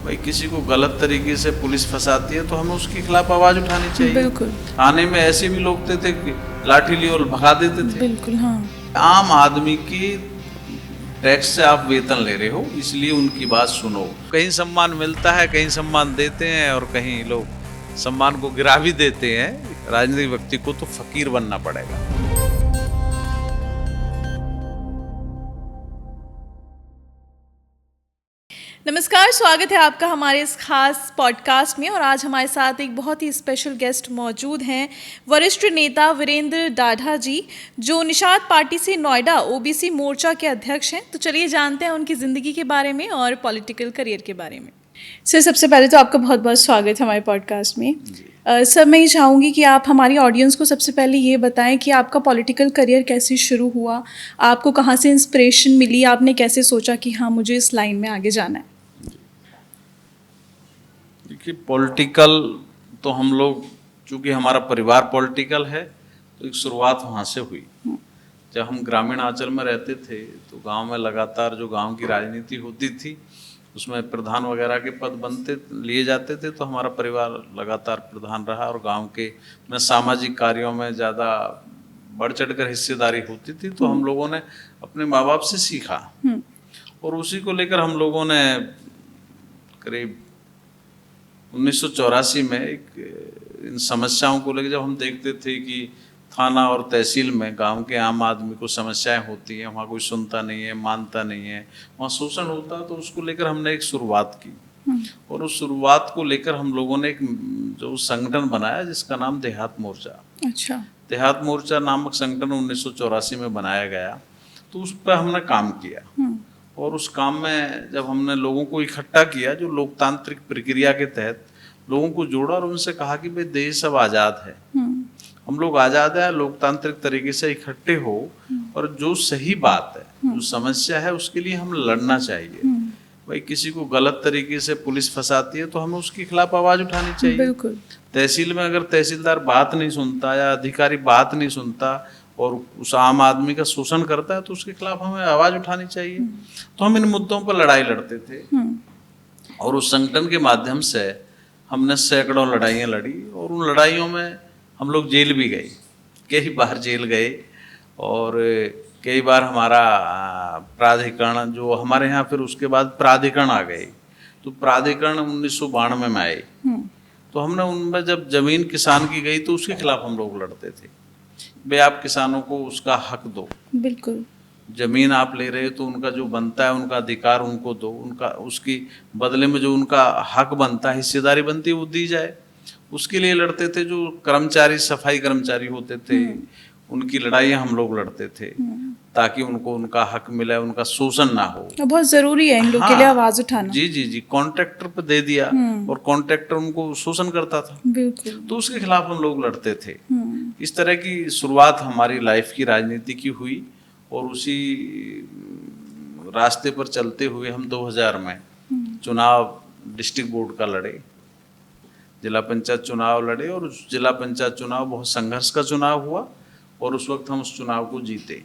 भाई किसी को गलत तरीके से पुलिस फंसाती है तो हमें उसके खिलाफ आवाज उठानी चाहिए। बिल्कुल। थाने में ऐसे भी लोग थे कि लाठी लिए और भगा देते थे। बिल्कुल। हाँ। आम आदमी की टैक्स से आप वेतन ले रहे हो, इसलिए उनकी बात सुनो। कहीं सम्मान मिलता है, कहीं सम्मान देते हैं और कहीं लोग सम्मान को गिरा भी देते हैं। राजनीतिक व्यक्ति को तो फकीर बनना पड़ेगा। नमस्कार, स्वागत है आपका हमारे इस खास पॉडकास्ट में। और आज हमारे साथ एक बहुत ही स्पेशल गेस्ट मौजूद हैं, वरिष्ठ नेता वीरेंद्र डाढ़ा जी, जो निषाद पार्टी से नोएडा ओबीसी मोर्चा के अध्यक्ष हैं। तो चलिए जानते हैं उनकी ज़िंदगी के बारे में और पॉलिटिकल करियर के बारे में। सर, सबसे पहले तो आपका बहुत बहुत स्वागत है हमारे पॉडकास्ट में। सर, मैं ये चाहूँगी कि आप हमारी ऑडियंस को सबसे पहले ये बताएं कि आपका पॉलिटिकल करियर कैसे शुरू हुआ, आपको कहाँ से इंस्पिरेशन मिली, आपने कैसे सोचा कि हाँ मुझे इस लाइन में आगे जाना है। देखिए, पॉलिटिकल तो हम लोग, चूँकि हमारा परिवार पॉलिटिकल है, तो एक शुरुआत वहाँ से हुई। जब हम ग्रामीण आंचल में रहते थे तो गांव में लगातार जो गांव की राजनीति होती थी उसमें प्रधान वगैरह के पद लिए जाते थे, तो हमारा परिवार लगातार प्रधान रहा और गांव के में सामाजिक कार्यों में ज़्यादा बढ़ चढ़कर हिस्सेदारी होती थी। तो हम लोगों ने अपने माँ बाप से सीखा और उसी को लेकर हम लोगों ने करीब 1984 में इन समस्याओं को लेकर, जब हम देखते थे कि थाना और तहसील में गांव के आम आदमी को समस्याएं होती हैं, वहाँ कोई सुनता नहीं है, मानता नहीं है, वहाँ शोषण होता है, तो उसको लेकर हमने एक शुरुआत की। और उस शुरुआत को लेकर हम लोगों ने एक जो संगठन बनाया जिसका नाम देहात मोर्चा। अच्छा। देहात मोर्चा नामक संगठन 1984 में बनाया गया, तो उस पर हमने काम किया। और उस काम में जब हमने लोगों को इकट्ठा किया, जो लोकतांत्रिक प्रक्रिया के तहत लोगों को जोड़ा और उनसे कहा कि भाई देश अब आज़ाद है, हम लोग आज़ाद है, लोकतांत्रिक तरीके से इकट्ठे हो और जो सही बात है, जो समस्या है, उसके लिए हम लड़ना चाहिए। भाई किसी को गलत तरीके से पुलिस फंसाती है तो हमें उसके खिलाफ आवाज उठानी चाहिए। बिल्कुल। तहसील में अगर तहसीलदार बात नहीं सुनता या अधिकारी बात नहीं सुनता और उस आम आदमी का शोषण करता है तो उसके खिलाफ हमें आवाज उठानी चाहिए। तो हम इन मुद्दों पर लड़ाई लड़ते थे और उस संगठन के माध्यम से हमने सैकड़ों लड़ाइयाँ लड़ी और उन लड़ाइयों में हम लोग जेल भी गए, कई बार जेल गए। और कई बार हमारा प्राधिकरण, जो हमारे यहाँ फिर उसके बाद प्राधिकरण आ गए, तो प्राधिकरण 1992 में आए, तो हमने उनमें जब जमीन किसान की गई तो उसके खिलाफ हम लोग लड़ते थे। भाई आप किसानों को उसका हक दो, बिल्कुल। जमीन आप ले रहे हो तो उनका जो बनता है, उनका अधिकार उनको दो, उनका उसकी बदले में जो उनका हक बनता है, हिस्सेदारी बनती है, वो दी जाए। उसके लिए लड़ते थे। जो कर्मचारी, सफाई कर्मचारी होते थे, उनकी लड़ाइयाँ हम लोग लड़ते थे ताकि उनको उनका हक मिले, उनका शोषण ना हो। बहुत जरूरी है इन लोग के लिए आवाज उठाना। जी जी जी। कॉन्ट्रैक्टर पे दे दिया और कॉन्ट्रैक्टर उनको शोषण करता था, बिल्कुल, तो उसके खिलाफ हम लोग लड़ते थे। इस तरह की शुरुआत हमारी लाइफ की राजनीति की हुई और उसी रास्ते पर चलते हुए हम 2000 में चुनाव डिस्ट्रिक्ट बोर्ड का लड़े, जिला पंचायत चुनाव लड़े और उस जिला पंचायत चुनाव बहुत संघर्ष का चुनाव हुआ और उस वक्त हम उस चुनाव को जीते।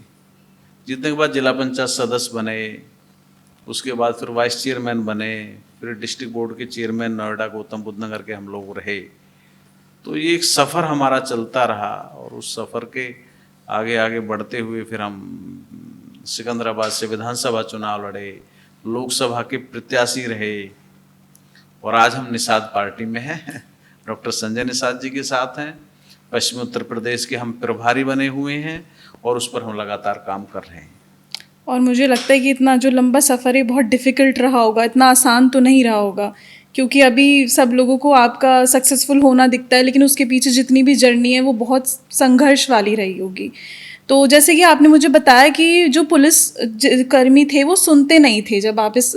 जीतने के बाद जिला पंचायत सदस्य बने, उसके बाद फिर वाइस चेयरमैन बने, फिर डिस्ट्रिक्ट बोर्ड के चेयरमैन नोएडा गौतम बुद्ध नगर के हम लोग रहे। तो ये एक सफ़र हमारा चलता रहा और उस सफ़र के आगे आगे बढ़ते हुए फिर हम सिकंदराबाद से विधानसभा चुनाव लड़े, लोकसभा के प्रत्याशी रहे और आज हम निषाद पार्टी में हैं। डॉक्टर संजय निषाद जी के साथ हैं। पश्चिमी उत्तर प्रदेश के हम प्रभारी बने हुए हैं और उस पर हम लगातार काम कर रहे हैं। और मुझे लगता है कि इतना जो लंबा सफ़र है बहुत डिफ़िकल्ट रहा होगा, इतना आसान तो नहीं रहा होगा, क्योंकि अभी सब लोगों को आपका सक्सेसफुल होना दिखता है, लेकिन उसके पीछे जितनी भी जर्नी है वो बहुत संघर्ष वाली रही होगी। तो जैसे कि आपने मुझे बताया कि जो पुलिस कर्मी थे वो सुनते नहीं थे, जब आप इस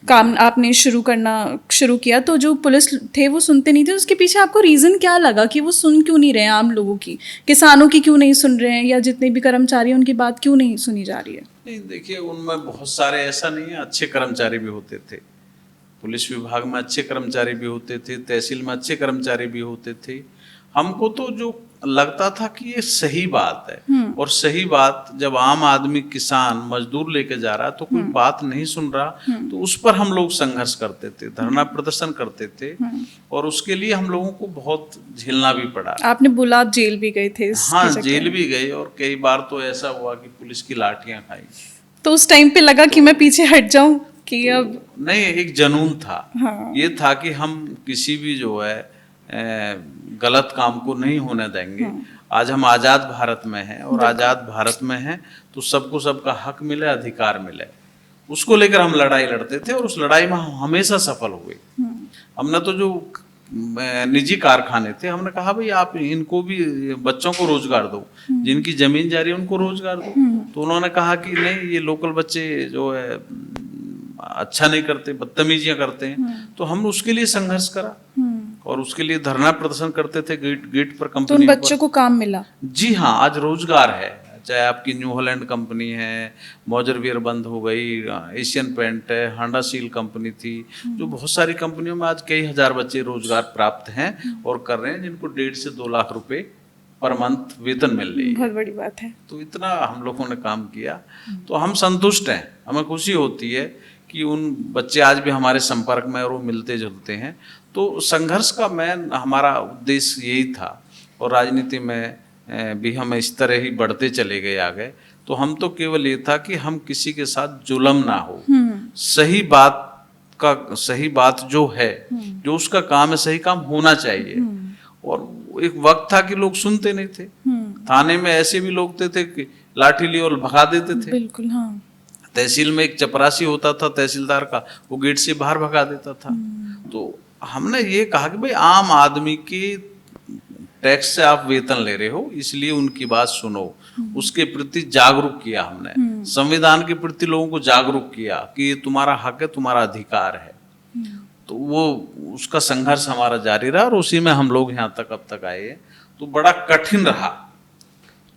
काम आपने शुरू किया तो जो पुलिस थे वो सुनते नहीं थे। उसके पीछे आपको रीज़न क्या लगा कि वो सुन क्यों नहीं रहे हैं, आम लोगों की, किसानों की क्यों नहीं सुन रहे हैं, या जितने भी कर्मचारी हैं उनकी बात क्यों नहीं सुनी जा रही है? नहीं, देखिए, उनमें बहुत सारे, ऐसा नहीं है, अच्छे कर्मचारी भी होते थे। पुलिस विभाग में अच्छे कर्मचारी भी होते थे, तहसील में अच्छे कर्मचारी भी होते थे। हमको तो जो लगता था कि ये सही बात है, और सही बात जब आम आदमी, किसान, मजदूर लेके जा रहा है तो कोई बात नहीं सुन रहा, तो उस पर हम लोग संघर्ष करते थे, धरना प्रदर्शन करते थे, और उसके लिए हम लोगों को बहुत झेलना भी पड़ा। आपने बोला आप जेल भी गए थे इसके हाँ, चक्कर जेल में। भी गए, और कई बार तो ऐसा हुआ कि पुलिस की लाठियां खाई। तो उस टाइम पे लगा कि मैं पीछे हट जाऊं कि अब नहीं, एक जनून था। हाँ। ये था कि हम किसी भी जो है गलत काम को नहीं होने देंगे। आज हम आज़ाद भारत में हैं, और आज़ाद भारत में हैं तो सबको सबका हक मिले, अधिकार मिले, उसको लेकर हम लड़ाई लड़ते थे, और उस लड़ाई में हम हमेशा सफल हुए। हमने तो जो निजी कारखाने थे, हमने कहा भाई आप इनको भी, बच्चों को रोजगार दो, जिनकी जमीन जा रही है उनको रोजगार दो। तो उन्होंने कहा कि नहीं, ये लोकल बच्चे जो है अच्छा नहीं करते, बदतमीजियां करते हैं। तो हम उसके लिए संघर्ष करा, और उसके लिए धरना प्रदर्शन करते थे गेट गेट पर, तो उन कंपनी बच्चों को काम मिला। जी हाँ, आज रोजगार है। चाहे आपकी न्यू हॉलैंड कंपनी है, मॉजरवियर बंद हो गई, एशियन पेंट है, हांडा सील कंपनी थी, जो बहुत सारी कंपनियों में आज कई हजार बच्चे रोजगार प्राप्त हैं और कर रहे हैं, जिनको 1.5 से 2 लाख रुपए पर मंथ वेतन मिल रही है। बहुत बड़ी बात है। तो इतना हम लोगों ने काम किया, तो हम संतुष्ट हैं। हमें खुशी होती है कि उन बच्चे आज भी हमारे संपर्क में, और वो मिलते जुलते हैं। तो संघर्ष का हमारा उद्देश्य यही था, और राजनीति में भी हम इस तरह ही बढ़ते चले गए आगे। तो हम तो केवल ये था कि हम किसी के साथ जुल्म ना हो, सही बात जो है, जो उसका काम है, सही काम होना चाहिए। और एक वक्त था कि लोग सुनते नहीं थे। थाने में ऐसे भी लोग थे कि लाठी लिए और भगा देते थे। बिल्कुल, हाँ। तहसील में एक चपरासी होता था तहसीलदार का, वो गेट से बाहर भगा देता था। तो हमने ये कहा कि भाई आम आदमी के टैक्स से आप वेतन ले रहे हो, इसलिए उनकी बात सुनो। उसके प्रति जागरूक किया हमने, संविधान के प्रति लोगों को जागरूक किया कि ये तुम्हारा हक है, तुम्हारा अधिकार है। तो वो उसका संघर्ष हमारा जारी रहा, और उसी में हम लोग यहाँ तक अब तक आए हैं। तो बड़ा कठिन रहा,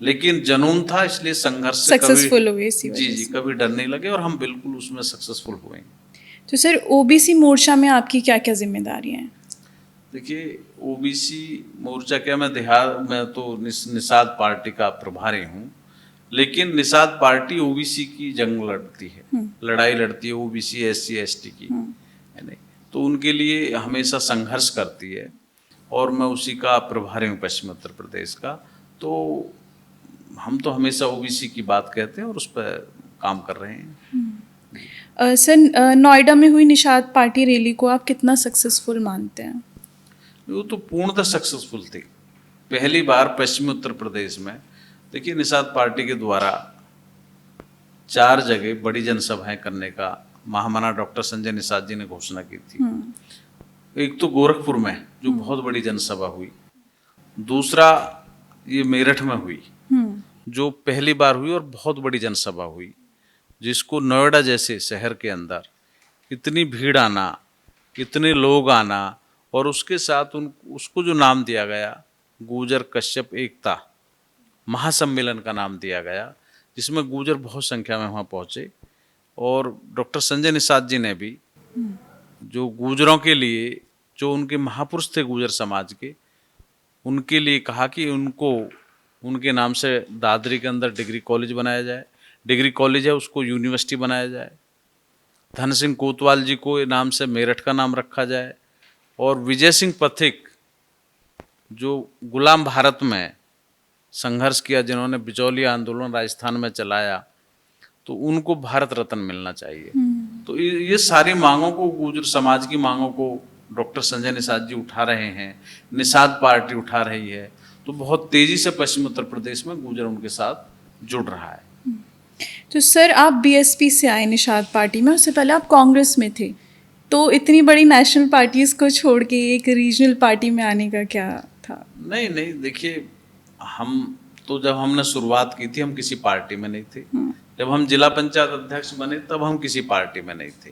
लेकिन जुनून था, इसलिए संघर्ष से सक्सेसफुल हुए इसी वजह जी, कभी डर नहीं लगे, और हम बिल्कुल उसमें सक्सेसफुल हुए। तो सर, ओबीसी मोर्चा में आपकी क्या क्या जिम्मेदारियां हैं? देखिए, ओबीसी मोर्चा क्या, मैं तो निषाद पार्टी का प्रभारी हूँ, लेकिन निषाद पार्टी ओबीसी की जंग लड़ती है, लड़ाई लड़ती है ओबीसी SC ST की, है नहीं। तो उनके लिए हमेशा संघर्ष करती है, और मैं उसी का प्रभारी हूँ पश्चिम उत्तर प्रदेश का। तो हम तो हमेशा ओबीसी की बात कहते हैं, और उस पर काम कर रहे हैं। सर, नोएडा में हुई निषाद पार्टी रैली को आप कितना सक्सेसफुल मानते हैं? वो तो पूर्णतः सक्सेसफुल थी। पहली बार पश्चिमी उत्तर प्रदेश में, देखिए, निषाद पार्टी के द्वारा 4 जगह बड़ी जनसभाएं करने का महामना डॉक्टर संजय निषाद जी ने घोषणा की थी। एक तो गोरखपुर में जो बहुत बड़ी जनसभा हुई, दूसरा ये मेरठ में हुई, जो पहली बार हुई और बहुत बड़ी जनसभा हुई, जिसको नोएडा जैसे शहर के अंदर इतनी भीड़ आना, इतने लोग आना, और उसके साथ उसको जो नाम दिया गया गुर्जर कश्यप एकता महासम्मेलन का नाम दिया गया, जिसमें गुर्जर बहुत संख्या में वहाँ पहुँचे। और डॉक्टर संजय निषाद जी ने भी जो गुर्जरों के लिए, जो उनके महापुरुष थे गुर्जर समाज के, उनके लिए कहा कि उनको उनके नाम से दादरी के अंदर डिग्री कॉलेज बनाया जाए, डिग्री कॉलेज है उसको यूनिवर्सिटी बनाया जाए। धन सिंह कोतवाल जी को नाम से मेरठ का नाम रखा जाए, और विजय सिंह पथिक जो गुलाम भारत में संघर्ष किया, जिन्होंने बिचौलिया आंदोलन राजस्थान में चलाया, तो उनको भारत रत्न मिलना चाहिए। तो ये सारी मांगों को, गुर्जर समाज की मांगों को डॉक्टर संजय निषाद जी उठा रहे हैं, निषाद पार्टी उठा रही है। तो बहुत तेजी से पश्चिम उत्तर प्रदेश में गुर्जर उनके साथ जुड़ रहा है। तो सर, आप बीएसपी से आए निषाद पार्टी में, उससे पहले आप कांग्रेस में थे, तो इतनी बड़ी नेशनल पार्टीज को छोड़ के एक रीजनल पार्टी में आने का क्या था? नहीं, देखिए, हम तो जब हमने शुरुआत की थी, हम किसी पार्टी में नहीं थे। जब हम जिला पंचायत अध्यक्ष बने, तब हम किसी पार्टी में नहीं थे।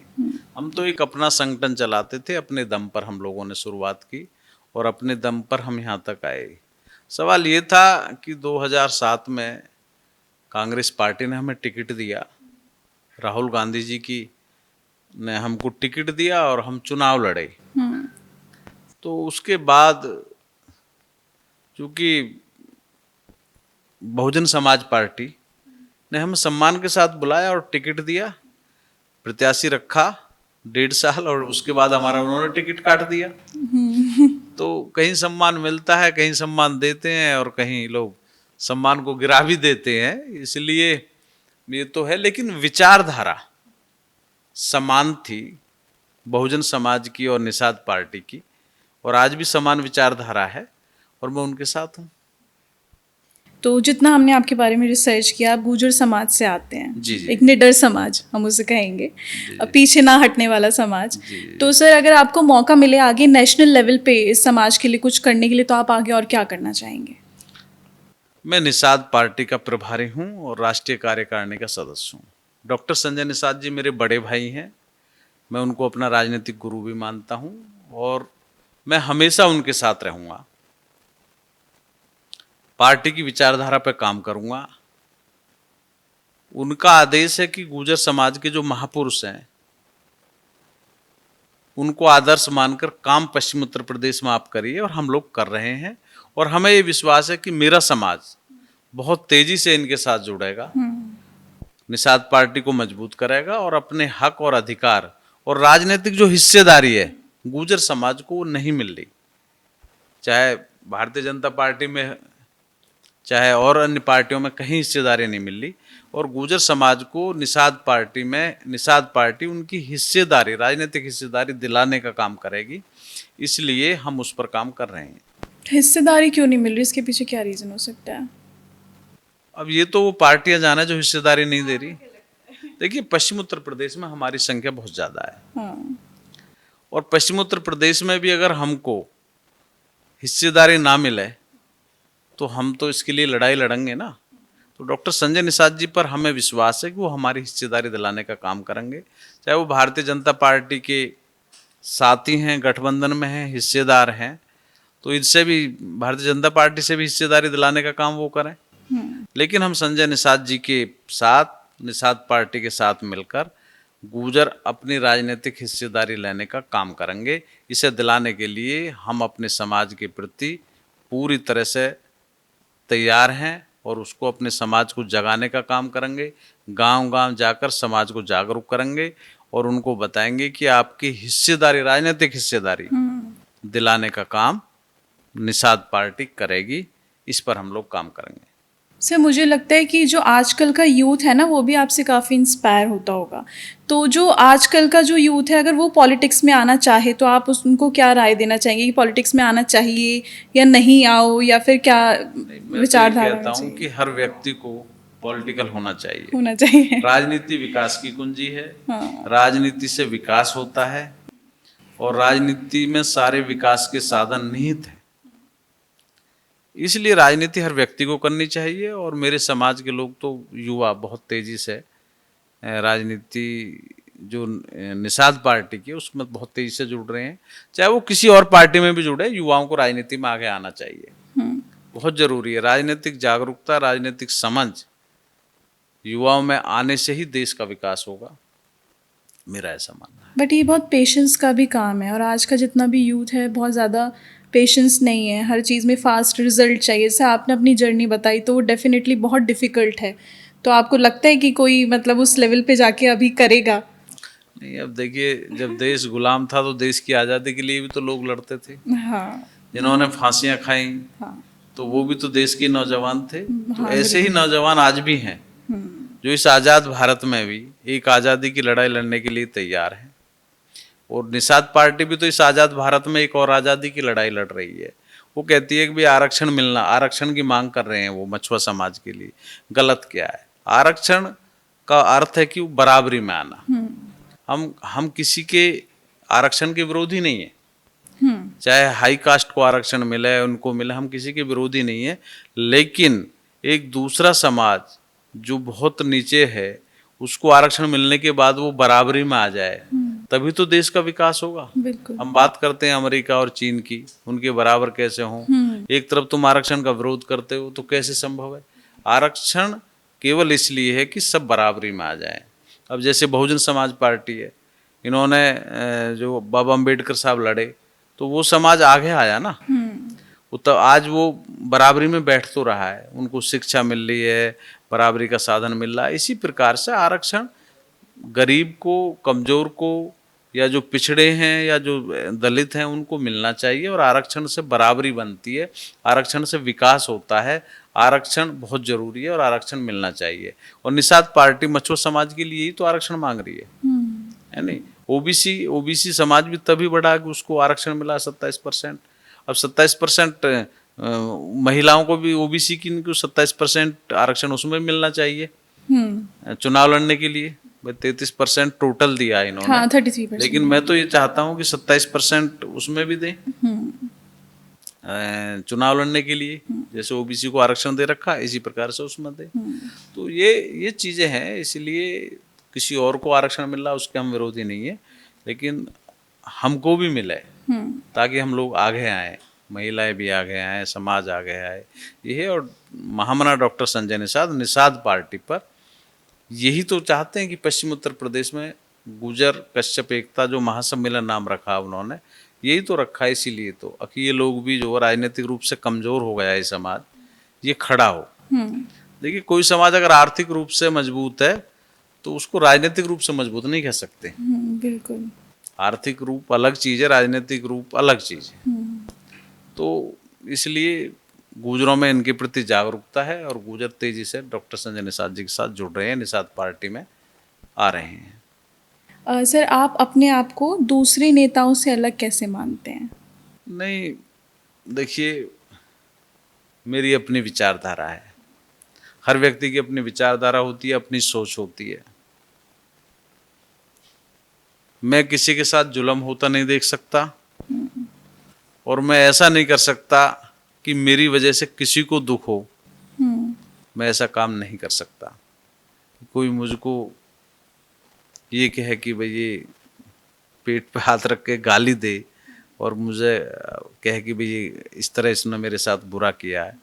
हम तो एक अपना संगठन चलाते थे, अपने दम पर हम लोगों ने शुरुआत की, और अपने दम पर हम यहाँ तक आए। सवाल ये था कि 2007 में कांग्रेस पार्टी ने हमें टिकट दिया, राहुल गांधी जी की ने हमको टिकट दिया, और हम चुनाव लड़े। तो उसके बाद चूँकि बहुजन समाज पार्टी ने हमें सम्मान के साथ बुलाया और टिकट दिया, प्रत्याशी रखा 1.5 साल, और उसके बाद हमारा उन्होंने टिकट काट दिया। तो कहीं सम्मान मिलता है, कहीं सम्मान देते हैं, और कहीं लोग सम्मान को गिरा भी देते हैं। इसलिए ये तो है, लेकिन विचारधारा समान थी बहुजन समाज की और निषाद पार्टी की, और आज भी समान विचारधारा है, और मैं उनके साथ हूँ। तो जितना हमने आपके बारे में रिसर्च किया, आप गुर्जर समाज से आते हैं। जी, जी। एक निडर समाज हम उसे कहेंगे, पीछे ना हटने वाला समाज। जी। तो सर, अगर आपको मौका मिले आगे नेशनल लेवल पे इस समाज के लिए कुछ करने के लिए, तो आप आगे और क्या करना चाहेंगे? मैं निषाद पार्टी का प्रभारी हूँ और राष्ट्रीय कार्यकारिणी का सदस्य हूँ। डॉक्टर संजय निषाद जी मेरे बड़े भाई हैं, मैं उनको अपना राजनीतिक गुरु भी मानता हूँ, और मैं हमेशा उनके साथ रहूँगा। पार्टी की विचारधारा पर काम करूँगा। उनका आदेश है कि गुर्जर समाज के जो महापुरुष हैं उनको आदर्श मानकर काम पश्चिम उत्तर प्रदेश में आप करिए, और हम लोग कर रहे हैं। और हमें ये विश्वास है कि मेरा समाज बहुत तेजी से इनके साथ जुड़ेगा, निषाद पार्टी को मजबूत करेगा, और अपने हक और अधिकार और राजनीतिक जो हिस्सेदारी है गुर्जर समाज को नहीं मिल रही, चाहे भारतीय जनता पार्टी में, चाहे और अन्य पार्टियों में, कहीं हिस्सेदारी नहीं मिल रही। और गुर्जर समाज को निषाद पार्टी में, निषाद पार्टी उनकी हिस्सेदारी, राजनीतिक हिस्सेदारी दिलाने का काम करेगी। इसलिए हम उस पर काम कर रहे हैं। हिस्सेदारी क्यों नहीं मिल रही, इसके पीछे क्या रीज़न हो सकता है? अब ये तो वो पार्टियां जाने जो हिस्सेदारी नहीं दे रही। देखिए, पश्चिम उत्तर प्रदेश में हमारी संख्या बहुत ज़्यादा है, हाँ। और पश्चिम उत्तर प्रदेश में भी अगर हमको हिस्सेदारी ना मिले तो हम तो इसके लिए लड़ाई लड़ेंगे ना। तो डॉक्टर संजय निषाद जी पर हमें विश्वास है कि वो हमारी हिस्सेदारी दिलाने का काम करेंगे, चाहे वो भारतीय जनता पार्टी के साथी हैं, गठबंधन में हैं, हिस्सेदार हैं, तो इनसे भी, भारतीय जनता पार्टी से भी हिस्सेदारी दिलाने का काम वो करें। लेकिन हम संजय निषाद जी के साथ, निषाद पार्टी के साथ मिलकर गुर्जर अपनी राजनीतिक हिस्सेदारी लेने का काम करेंगे। इसे दिलाने के लिए हम अपने समाज के प्रति पूरी तरह से तैयार हैं, और उसको अपने समाज को जगाने का काम करेंगे। गांव-गांव जाकर समाज को जागरूक करेंगे, और उनको बताएंगे कि आपकी हिस्सेदारी, राजनीतिक हिस्सेदारी दिलाने का काम निषाद पार्टी करेगी। इस पर हम लोग काम करेंगे। सर, मुझे लगता है कि जो आजकल का यूथ है ना, वो भी आपसे काफ़ी इंस्पायर होता होगा। तो जो आजकल का जो यूथ है, अगर वो पॉलिटिक्स में आना चाहे, तो आप उनको क्या राय देना चाहेंगे कि पॉलिटिक्स में आना चाहिए या नहीं आओ, या फिर क्या विचारधारा? मैं कहता हूँ कि हर व्यक्ति को पॉलिटिकल होना चाहिए। राजनीति विकास की कुंजी है। हाँ। राजनीति से विकास होता है, और राजनीति में सारे विकास के साधन निहित हैं। इसलिए राजनीति हर व्यक्ति को करनी चाहिए, और मेरे समाज के लोग तो, युवा बहुत तेजी से राजनीति जो निषाद पार्टी की, उसमें बहुत तेजी से जुड़ रहे हैं। चाहे वो किसी और पार्टी में भी जुड़े, युवाओं को राजनीति में आगे आना चाहिए, बहुत जरूरी है। राजनीतिक जागरूकता, राजनीतिक समझ युवाओं में आने से ही देश का विकास होगा, मेरा ऐसा मानना है। बट ये बहुत पेशेंस का भी काम है, और आज का जितना भी यूथ है, बहुत ज़्यादा पेशेंस नहीं है, हर चीज़ में फ़ास्ट रिजल्ट चाहिए। जैसे आपने अपनी जर्नी बताई, तो वो डेफिनेटली बहुत डिफ़िकल्ट है। तो आपको लगता है कि कोई मतलब उस लेवल पे जाके अभी करेगा? नहीं, अब देखिए, जब देश गुलाम था तो देश की आज़ादी के लिए भी तो लोग लड़ते थे। हाँ। जिन्होंने फांसियाँ खाई, हाँ। तो वो भी तो देश के नौजवान थे। तो हाँ, ऐसे ही नौजवान आज भी हैं, जो इस आज़ाद भारत में भी एक आज़ादी की लड़ाई लड़ने के लिए तैयार हैं। और निषाद पार्टी भी तो इस आज़ाद भारत में एक और आज़ादी की लड़ाई लड़ रही है। वो कहती है कि भाई आरक्षण मिलना, आरक्षण की मांग कर रहे हैं वो मछुआ समाज के लिए। गलत क्या है? आरक्षण का अर्थ है कि वो बराबरी में आना। हम किसी के आरक्षण के विरोधी नहीं है, चाहे हाई कास्ट को आरक्षण मिले, उनको मिले, हम किसी के विरोधी नहीं है। लेकिन एक दूसरा समाज जो बहुत नीचे है, उसको आरक्षण मिलने के बाद वो बराबरी में आ जाए, तभी तो देश का विकास होगा। बिल्कुल। हम बात करते हैं अमेरिका और चीन की, उनके बराबर कैसे हों। एक तरफ तुम आरक्षण का विरोध करते हो, तो कैसे संभव है? आरक्षण केवल इसलिए है कि सब बराबरी में आ जाए। अब जैसे बहुजन समाज पार्टी है, इन्होंने जो बाबा अम्बेडकर साहब लड़े, तो वो समाज आगे आया ना। तो आज वो बराबरी में बैठ तो रहा है, उनको शिक्षा मिल रही है, बराबरी का साधन मिल रहा है। इसी प्रकार से आरक्षण गरीब को, कमजोर को, या जो पिछड़े हैं या जो दलित हैं उनको मिलना चाहिए। और आरक्षण से बराबरी बनती है, आरक्षण से विकास होता है, आरक्षण बहुत जरूरी है और आरक्षण मिलना चाहिए। और निषाद पार्टी मछुआ समाज के लिए ही तो आरक्षण मांग रही है नहीं? ओबीसी समाज भी तभी बढ़ा कि उसको आरक्षण मिला 27%। अब 27% महिलाओं को भी ओबीसी की 27% आरक्षण उसमें मिलना चाहिए चुनाव लड़ने के लिए। 33% टोटल दिया है इन्होंने। हाँ, 33%। लेकिन मैं तो ये चाहता हूँ कि 27% उसमें भी दें चुनाव लड़ने के लिए। जैसे ओबीसी को आरक्षण दे रखा है, इसी प्रकार से उसमें दे। तो ये चीजें हैं, इसलिए किसी और को आरक्षण मिल रहा उसके हम विरोधी नहीं है, लेकिन हमको भी मिले ताकि हम लोग आगे आए, महिलाएं भी आगे आए, समाज आगे आए। ये है। और महामना डॉक्टर संजय निषाद पार्टी पर यही तो चाहते हैं कि पश्चिम उत्तर प्रदेश में गुजर कश्यप एकता जो महासम्मेलन नाम रखा उन्होंने, यही तो रखा है इसीलिए तो कि ये लोग भी जो राजनीतिक रूप से कमजोर हो गया है समाज, ये खड़ा हो। देखिए, कोई समाज अगर आर्थिक रूप से मजबूत है तो उसको राजनीतिक रूप से मजबूत नहीं कह सकते। बिल्कुल। आर्थिक रूप अलग चीज है, राजनीतिक रूप अलग चीज है। तो इसलिए गुजरों में इनके प्रति जागरूकता है और गुजर तेजी से डॉक्टर संजय निषाद जी के साथ जुड़ रहे हैं, निषाद पार्टी में आ रहे हैं। सर, आप अपने आप को दूसरे नेताओं से अलग कैसे मानते हैं? नहीं, देखिए, मेरी अपनी विचारधारा है। हर व्यक्ति की अपनी विचारधारा होती है, अपनी सोच होती है। मैं किसी के साथ जुल्म होता नहीं देख सकता और मैं ऐसा नहीं कर सकता कि मेरी वजह से किसी को दुख हो। मैं ऐसा काम नहीं कर सकता। कोई मुझको ये कहे कि भाई ये पेट पे हाथ रख के गाली दे और मुझे कहे कि भाई ये इस तरह इसने मेरे साथ बुरा किया है,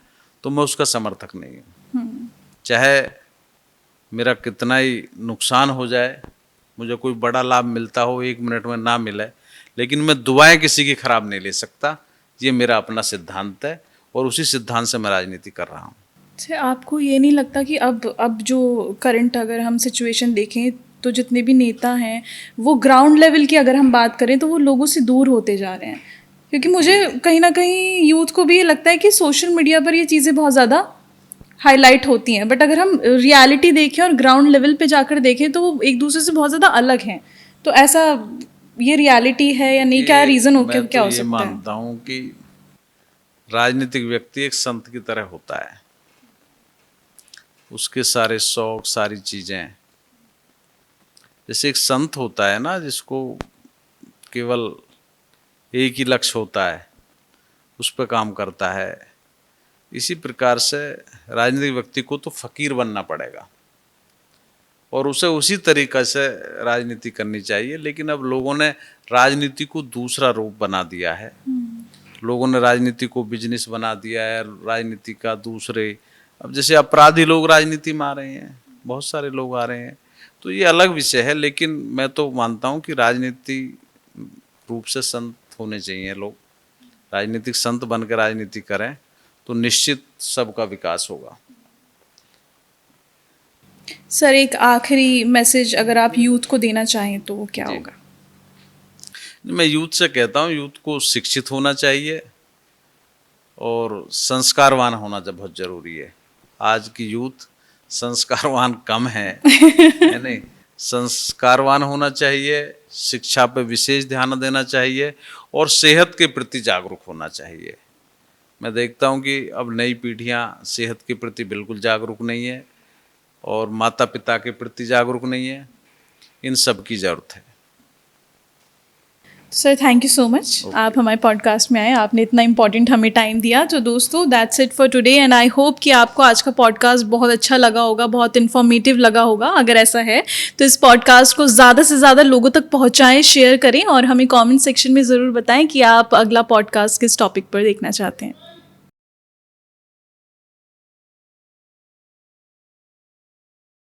तो मैं उसका समर्थक नहीं हूँ। चाहे मेरा कितना ही नुकसान हो जाए, मुझे कोई बड़ा लाभ मिलता हो, 1 मिनट में ना मिले, लेकिन मैं दुआएं किसी की खराब नहीं ले सकता। ये मेरा अपना सिद्धांत है और उसी सिद्धांत से मैं राजनीति कर रहा हूँ। अच्छा, आपको ये नहीं लगता कि अब जो करंट अगर हम सिचुएशन देखें तो जितने भी नेता हैं वो ग्राउंड लेवल की अगर हम बात करें तो वो लोगों से दूर होते जा रहे हैं? क्योंकि मुझे कहीं ना कहीं यूथ को भी ये लगता है कि सोशल मीडिया पर ये चीज़ें बहुत ज़्यादा हाईलाइट होती हैं, बट अगर हम रियलिटी देखें और ग्राउंड लेवल पे जाकर देखें तो वो एक दूसरे से बहुत ज़्यादा अलग हैं। तो ऐसा ये रियलिटी है या नहीं? क्या रीज़न हो, क्या हो सकता है? मैं मानता हूँ कि राजनीतिक व्यक्ति एक संत की तरह होता है। उसके सारे शौक, सारी चीजें, जैसे एक संत होता है ना, जिसको केवल एक ही लक्ष्य होता है, उस पर काम करता है। इसी प्रकार से राजनीतिक व्यक्ति को तो फकीर बनना पड़ेगा और उसे उसी तरीक़े से राजनीति करनी चाहिए। लेकिन अब लोगों ने राजनीति को दूसरा रूप बना दिया है। लोगों ने राजनीति को बिजनेस बना दिया है, राजनीति का दूसरे, अब जैसे अपराधी लोग राजनीति में आ रहे हैं, बहुत सारे लोग आ रहे हैं, तो ये अलग विषय है। लेकिन मैं तो मानता हूँ कि राजनीति रूप से संत होने चाहिए लोग। राजनीतिक संत बनकर राजनीति करें तो निश्चित सबका विकास होगा। सर, एक आखिरी मैसेज अगर आप यूथ को देना चाहें तो वो क्या होगा? मैं यूथ से कहता हूँ, यूथ को शिक्षित होना चाहिए और संस्कारवान होना बहुत जरूरी है। आज की यूथ संस्कारवान कम है नहीं? संस्कारवान होना चाहिए, शिक्षा पे विशेष ध्यान देना चाहिए और सेहत के प्रति जागरूक होना चाहिए। मैं देखता हूँ कि अब नई पीढ़ियाँ सेहत के प्रति बिल्कुल जागरूक नहीं है और माता पिता के प्रति जागरूक नहीं है। इन सब की ज़रूरत है। Sir, thank you so much, आप हमारे पॉडकास्ट में आए, आपने इतना इम्पोर्टेंट हमें टाइम दिया। तो दोस्तों, that's it for today and I hope कि आपको आज का पॉडकास्ट बहुत अच्छा लगा होगा, बहुत इन्फॉर्मेटिव लगा होगा। अगर ऐसा है तो इस पॉडकास्ट को ज़्यादा से ज़्यादा लोगों तक पहुँचाएँ, शेयर करें और हमें कॉमेंट सेक्शन में ज़रूर बताएं कि आप अगला पॉडकास्ट किस टॉपिक पर देखना चाहते हैं।